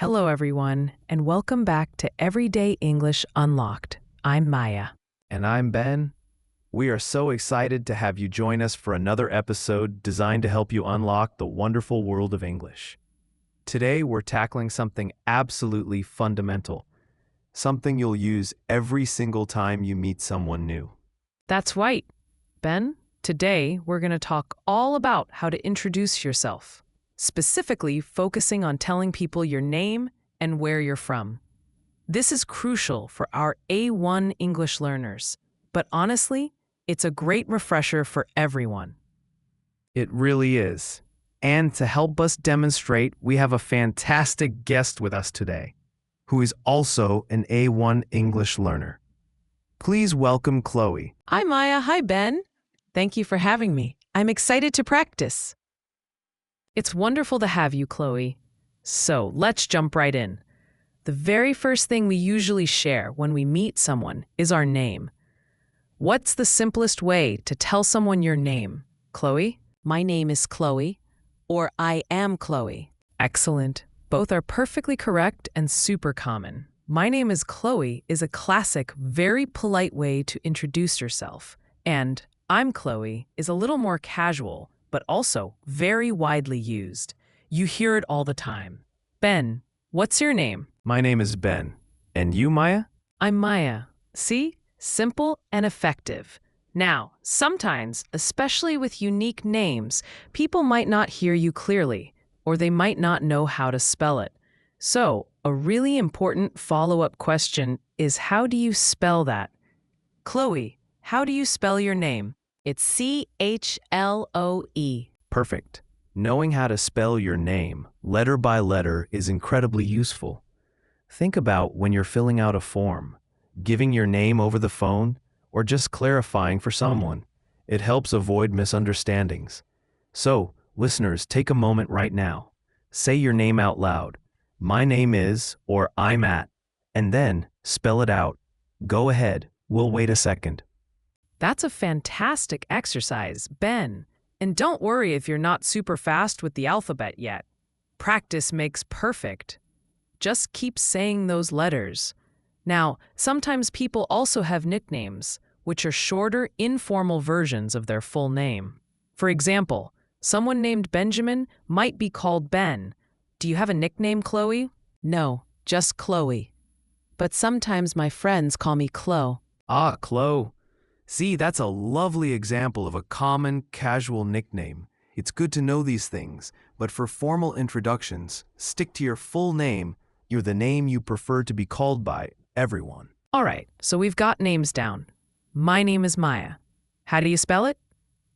Hello, everyone, and welcome back to Everyday English Unlocked. I'm Maya. And I'm Ben. We are so excited to have you join us for another episode designed to help you unlock the wonderful world of English. Today, we're tackling something absolutely fundamental, something you'll use every single time you meet someone new. That's right, Ben. Today, we're going to talk all about how to introduce yourself, specifically focusing on telling people your name and where you're from. This is crucial for our A1 English learners, but honestly, it's a great refresher for everyone. It really is. And to help us demonstrate, we have a fantastic guest with us today, who is also an A1 English learner. Please welcome Chloe. Hi, Maya. Hi, Ben. Thank you for having me. I'm excited to practice. It's wonderful to have you, Chloe. So let's jump right in. The very first thing we usually share when we meet someone is our name. What's the simplest way to tell someone your name, Chloe? My name is Chloe, or I am Chloe. Excellent. Both are perfectly correct and super common. My name is Chloe is a classic, very polite way to introduce yourself. And I'm Chloe is a little more casual, but also very widely used. You hear it all the time. Ben, what's your name? My name is Ben. And you, Maya? I'm Maya. See? Simple and effective. Now, sometimes, especially with unique names, people might not hear you clearly, or they might not know how to spell it. So, a really important follow-up question is, how do you spell that? Chloe, how do you spell your name? It's Chloe. Perfect. Knowing how to spell your name, letter by letter, is incredibly useful. Think about when you're filling out a form, giving your name over the phone, or just clarifying for someone. It helps avoid misunderstandings. So, listeners, take a moment right now. Say your name out loud. My name is, or I'm at, and then spell it out. Go ahead. We'll wait a second. That's a fantastic exercise, Ben. And don't worry if you're not super fast with the alphabet yet. Practice makes perfect. Just keep saying those letters. Now, sometimes people also have nicknames, which are shorter, informal versions of their full name. For example, someone named Benjamin might be called Ben. Do you have a nickname, Chloe? No, just Chloe. But sometimes my friends call me Chloe. Ah, Chloe. See, that's a lovely example of a common, casual nickname. It's good to know these things, but for formal introductions, stick to your full name. You're the name you prefer to be called by everyone. All right, so we've got names down. My name is Maya. How do you spell it?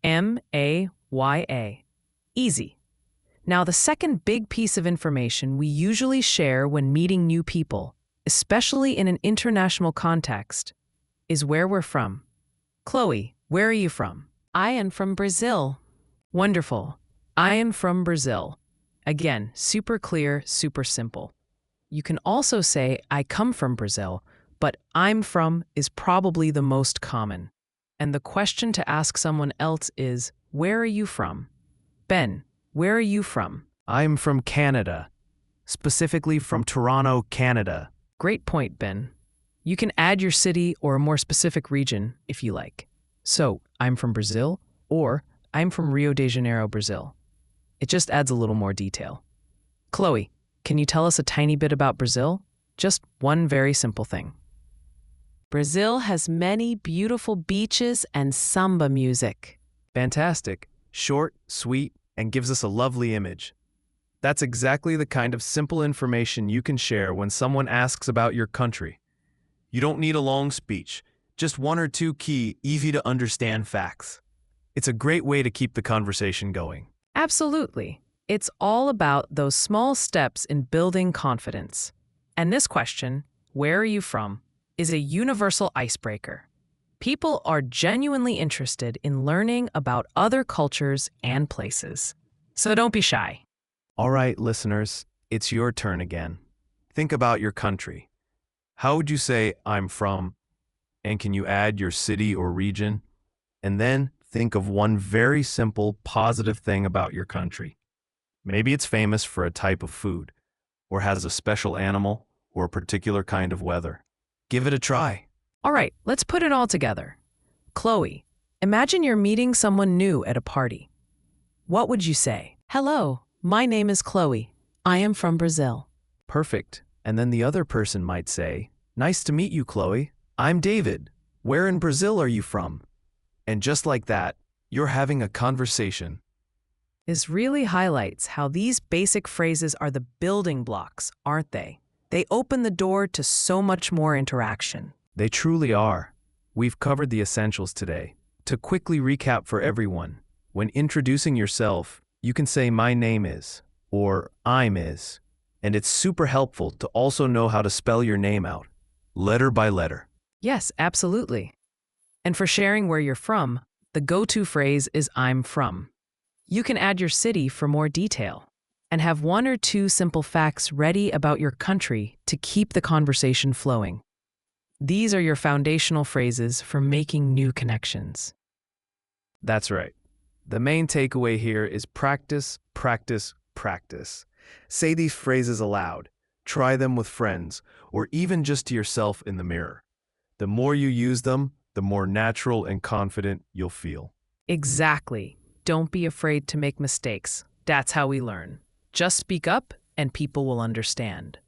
M-A-Y-A. Easy. Now, the second big piece of information we usually share when meeting new people, especially in an international context, is where we're from. Chloe, where are you from? I am from Brazil. Wonderful. I am from Brazil. Again, super clear, super simple. You can also say, I come from Brazil, but I'm from is probably the most common. And the question to ask someone else is, where are you from? Ben, where are you from? I'm from Canada, specifically from Toronto, Canada. Great point, Ben. You can add your city or a more specific region if you like. So, I'm from Brazil, or I'm from Rio de Janeiro, Brazil. It just adds a little more detail. Chloe, can you tell us a tiny bit about Brazil? Just one very simple thing. Brazil has many beautiful beaches and samba music. Fantastic. Short, sweet, and gives us a lovely image. That's exactly the kind of simple information you can share when someone asks about your country. You don't need a long speech, just one or two key, easy-to-understand facts. It's a great way to keep the conversation going. Absolutely. It's all about those small steps in building confidence. And this question, where are you from, is a universal icebreaker. People are genuinely interested in learning about other cultures and places. So don't be shy. All right, listeners, it's your turn again. Think about your country. How would you say, I'm from? And can you add your city or region? And then think of one very simple, positive thing about your country. Maybe it's famous for a type of food, or has a special animal or a particular kind of weather. Give it a try. All right, let's put it all together. Chloe, imagine you're meeting someone new at a party. What would you say? Hello, my name is Chloe. I am from Brazil. Perfect. And then the other person might say, "Nice to meet you, Chloe. I'm David. Where in Brazil are you from?" And just like that, you're having a conversation. This really highlights how these basic phrases are the building blocks, aren't they? They open the door to so much more interaction. They truly are. We've covered the essentials today. To quickly recap for everyone, when introducing yourself, you can say "my name is" or "I'm is." And it's super helpful to also know how to spell your name out, letter by letter. Yes, absolutely. And for sharing where you're from, the go-to phrase is "I'm from." You can add your city for more detail and have 1 or 2 simple facts ready about your country to keep the conversation flowing. These are your foundational phrases for making new connections. That's right. The main takeaway here is practice, practice, practice. Say these phrases aloud, try them with friends, or even just to yourself in the mirror. The more you use them, the more natural and confident you'll feel. Exactly. Don't be afraid to make mistakes. That's how we learn. Just speak up and people will understand.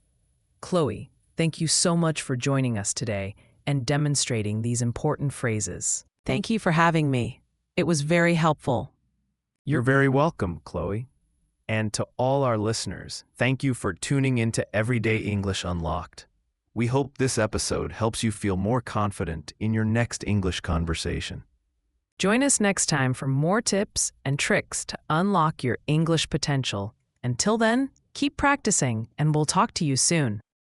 Chloe, thank you so much for joining us today and demonstrating these important phrases. Thank you for having me. It was very helpful. You're very welcome, Chloe. And to all our listeners, thank you for tuning into Everyday English Unlocked. We hope this episode helps you feel more confident in your next English conversation. Join us next time for more tips and tricks to unlock your English potential. Until then, keep practicing and we'll talk to you soon.